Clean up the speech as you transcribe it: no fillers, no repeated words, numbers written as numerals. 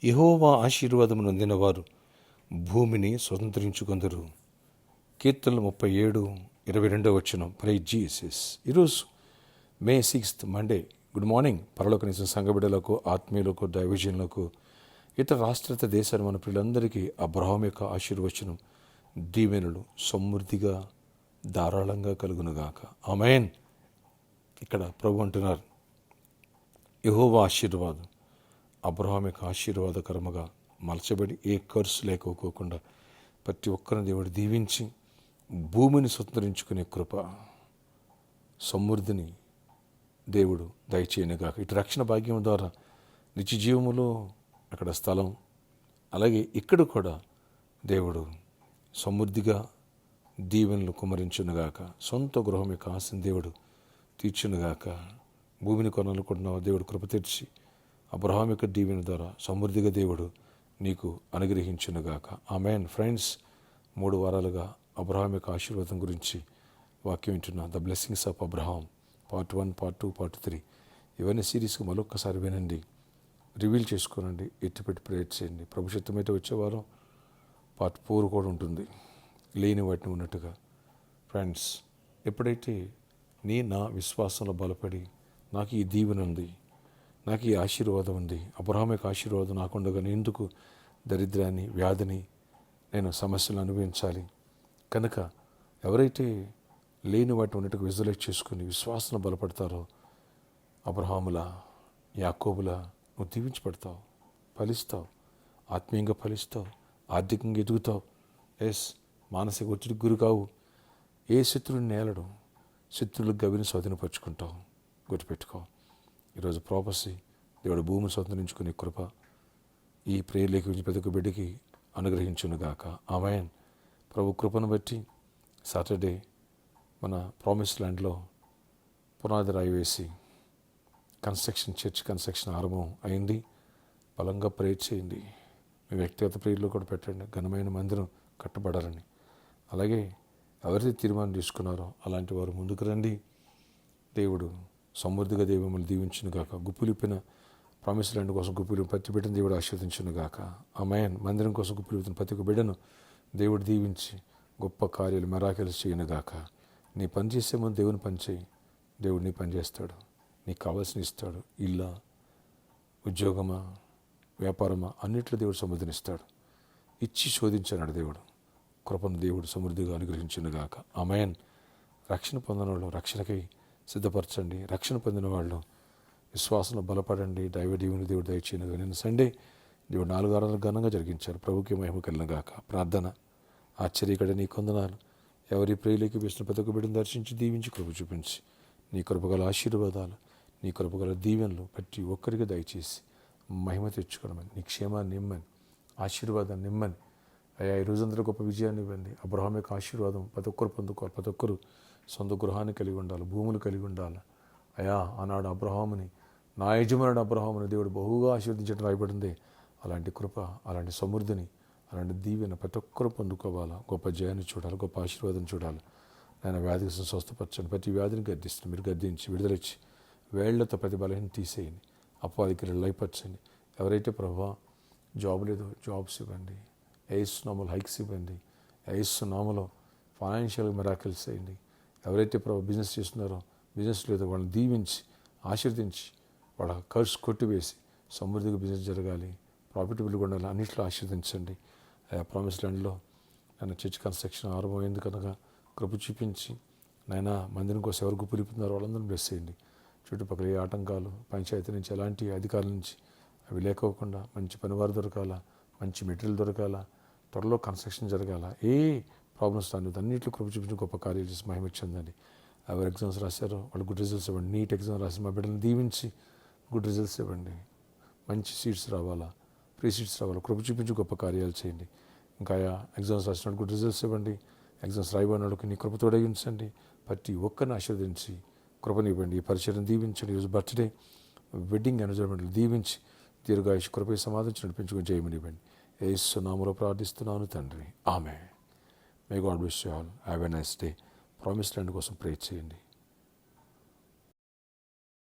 యెహోవా ఆశీర్వాదము నొందిన వారు భూమిని స్వతంత్రించుకొందరు. కీర్తనలు 37:22. ప్రైజ్ జీసస్. ఈరోజు May 6th Monday. Good morning. పరలోకనిసిన సంఘ బిడ్డలకు, ఆత్మీయులకు, దైవజనులకు, ఇతర రాష్ట్రత దేశాల మన పిల్లలందరికీ అబ్రహాము యొక్క ఆశీర్వచనం, దీవెనలు సమృద్ధిగా ధారాళంగా కలుగునుగాక. ఆమేన్. ఇక్కడ ప్రభు అంటున్నారు, యెహోవా ఆశీర్వాదం అబ్రహాము యొక్క ఆశీర్వాదకరముగా మలచబడి ఏ ఖర్చు లేకపోకుండా ప్రతి ఒక్కరిని దేవుడు దీవించి భూమిని స్వతంత్రించుకునే కృప, సమృద్ధిని దేవుడు దయచేయనుగాక. ఇటు రక్షణ భాగ్యం ద్వారా నిత్య జీవములో అక్కడ స్థలం, అలాగే ఇక్కడ కూడా దేవుడు సమృద్ధిగా దీవెనలు కుమ్మరించునుగాక. సొంత గృహం యొక్క ఆశను దేవుడు తీర్చునుగాక. భూమిని కొనాలనుకుంటున్న దేవుడు కృప తెచ్చి అబ్రహాము యొక్క దీవెన ద్వారా సమృద్ధిగా దేవుడు నీకు అనుగ్రహించునుగాక. ఆమేన్. ఫ్రెండ్స్, 3 వారాలుగా అబ్రహాము యొక్క ఆశీర్వాదం గురించి వాక్యం వింటున్నా. The blessings of Abraham part 1, part 2, part 3 ఇవన్నీ సిరీస్కి మరొక్కసారి వినండి, రివీల్ చేసుకోనండి, ఎత్తిపెట్టి ప్రేయర్ చేయండి. ప్రభు చిత్తమైతే వచ్చేవారం పార్ట్ 4 కూడా ఉంటుంది, లేని వాటిని ఉన్నట్టుగా. ఫ్రెండ్స్, ఎప్పుడైతే నా విశ్వాసంలో బలపడి నాకు ఈ దీవెన ఉంది, నాకు ఈ ఆశీర్వాదం ఉంది, అబ్రహాము యొక్క ఆశీర్వాదం నాకుండగా నేను ఎందుకు దరిద్రాన్ని, వ్యాధిని, నేను సమస్యలను అనుభవించాలి? కనుక ఎవరైతే లేని వాటిని ఉన్నట్టుగా విజువలైజ్ చేసుకుని విశ్వాసంలో బలపడతారో, అబ్రహాములా, యాకోబులా నువ్వు దీవించబడతావు, ఫలిస్తావు, ఆత్మీయంగా ఫలిస్తావు, ఆర్థికంగా ఎదుగుతావు. మానసిక ఒత్తిడికి గురి కావు. ఏ శత్రువుని నేలడు, శత్రువులకు గవిని స్వాధీనపరుచుకుంటావు. గుర్తుపెట్టుకో. ఈరోజు ప్రాపసీ దేవుడు భూమిని స్వతంత్రించుకునే కృప ఈ ప్రేయర్లోకి ప్రతి ఒక్క బిడ్డకి అనుగ్రహించునుగాక. ఆమేన్. ప్రభు కృపను బట్టి సాటర్డే మన ప్రామిస్ ల్యాండ్లో పునాది రాయి వేసి చర్చ్ కన్స్ట్రక్షన్ ఆరంభం అయింది. బలంగా ప్రేయర్ చేయండి. మీ వ్యక్తిగత ప్రేయర్లో కూడా పెట్టండి, ఘనమైన మందిరం కట్టబడాలని. అలాగే ఎవరైతే తీర్మానం తీసుకున్నారో అలాంటి వారు ముందుకు రండి. దేవుడు సమృద్ధిగా మిమ్మల్ని దీవించునుగాక. గుప్పులిప్పిన ప్రామిస్ ల్యాండ్ కోసం గుప్పులు ప్రతి బిడ్డను దేవుడు ఆశీర్వదించునుగాక. ఆమేన్. మందిరం కోసం గుప్పులిప్పిన ప్రతి ఒక్క బిడ్డను దేవుడు దీవించి గొప్ప కార్యాలు, మెరాకిల్స్ చేయనుగాక. నీ పని చేసే ముందు దేవుని పని చేయి, దేవుడు నీ పని చేస్తాడు, నీకు కావాల్సిన ఇస్తాడు. ఇల్లా, ఉద్యోగమా, వ్యాపారమా, అన్నిట్లో దేవుడు సమృద్ధినిస్తాడు. ఇచ్చి శోధించాడు దేవుడు. కృపను దేవుడు సమృద్ధిగా అనుగ్రహించునుగాక. ఆమేన్. రక్షణ పొందిన వాళ్ళు రక్షణకై సిద్ధపరచండి. రక్షణ పొందిన వాళ్ళు విశ్వాసంలో బలపడండి. దైవ దీవుని దేవుడు దయచేయనుగా. నిన్న సండే దేవుడు 4 వారాలు ఘనంగా జరిగించారు. ప్రభుకి మహిమ కలిగినగాక. ప్రార్థన. ఆశ్చర్యకడ నీ కొందనాలు. ఎవరి ప్రియులకి వేసిన ప్రతి ఒక్క బిడ్డను దర్శించి దీవించి కృప చూపించి నీ కృపగల ఆశీర్వాదాలు, నీ కృపగల దీవెనలు ప్రతి ఒక్కరికి దయచేసి మహిమ తెచ్చుకోవడమని, నీ క్షేమాన్ని నిమ్మని, ఆశీర్వాదాన్ని నిమ్మని. అయ్యా, ఈ రోజందరూ గొప్ప విజయాన్ని ఇవ్వండి. అబ్రహాము యొక్క ఆశీర్వాదం ప్రతి ఒక్కరు పొందుకోవాలి. ప్రతి ఒక్కరు సొంత గృహాన్ని కలిగి ఉండాలి, భూములు కలిగి ఉండాలి. అయా, ఆనాడు అబ్రహాముని, నా యజమానుడు అబ్రహాముని దేవుడు బహుగా ఆశీర్వదించడం రాయబడింది. అలాంటి కృప, అలాంటి సమృద్ధిని, అలాంటి దీవెన ప్రతి ఒక్కరు పొందుకోవాలా. గొప్ప జయాన్ని చూడాలి, గొప్ప ఆశీర్వాదం చూడాలి. నేను వ్యాధికి స్వస్థపరచండి. ప్రతి వ్యాధిని గద్దిస్తుంది. మీరు గద్దించి విడుదలచ్చి వేళ్లతో ప్రతి బలహీన తీసేయండి. అపవాదికి లయపరచండి. ఎవరైతే ప్రభా జాబ్ లేదో జాబ్స్ ఇవ్వండి. యేసు నామములో హైక్స్ ఇవ్వండి. యేసు నామములో ఫైనాన్షియల్ మిరాకిల్స్ చేయండి. ఎవరైతే ప్రభు బిజినెస్ చేస్తున్నారో, బిజినెస్ లేదో వాళ్ళని దీవించి ఆశీర్వదించి వాళ్ళ ఖర్చు కొట్టివేసి సమృద్ధిగా బిజినెస్ జరగాలి, ప్రాఫిటబుల్గా ఉండాలి, అన్నింటిలో ఆశీర్వదించండి. ప్రామిస్ ల్యాండ్లో నన్ను చర్చ్ కన్స్ట్రక్షన్ ఆరంభమైంది కనుక కృప చూపించి నాయన మందిరం కోసం ఎవరు గుప్పులిపుతున్నారో వాళ్ళందరూ బ్లెస్ చేయండి. చుట్టుపక్కల ఏ ఆటంకాలు, పంచాయతీ నుంచి ఎలాంటి అధికారుల నుంచి అవి లేకోకుండా మంచి పనివారు దొరకాల, మంచి మెటీరియల్ దొరకాల, త్వరలో కన్స్ట్రక్షన్ జరగాల, ఏ ప్రాబ్లమ్స్ రాని అన్నింటిలో కృప చూపించి గొప్ప కార్యాలు చేసి మహిమ ఇచ్చిందండి. ఎవరు ఎగ్జామ్స్ రాశారో వాళ్ళు గుడ్ రిజల్ట్స్ ఇవ్వండి. నీట్ ఎగ్జామ్ రాసి మా బిడ్డలను దీవించి గుడ్ రిజల్ట్స్ ఇవ్వండి. మంచి సీట్స్ రావాలా, ఫ్రీ సీట్స్ రావాలా, కృప చూపించి గొప్ప కార్యాలు చేయండి. ఇంకా ఎగ్జామ్స్ రాసిన గుడ్ రిజల్ట్స్ ఇవ్వండి. ఎగ్జామ్స్ రాయబడిన వాళ్ళకి నీ కృప తోడగించండి. ప్రతి ఒక్కరిని ఆశీర్వదించి కృపనివ్వండి. ఈ పరిచయం దీవించండి. ఈరోజు బర్త్డే, వెడ్డింగ్ ఎంజాయ్మెంట్లు దీవించి దీర్ఘాయుష్ కృపై సమాధించి నడిపించుకొని చేయమనివ్వండి. యేసు నామములో ప్రార్థిస్తున్నాను తండ్రి. ఆమేన్. May God bless you all. Have a nice day. Promise land కోసం ప్రే చేయండి.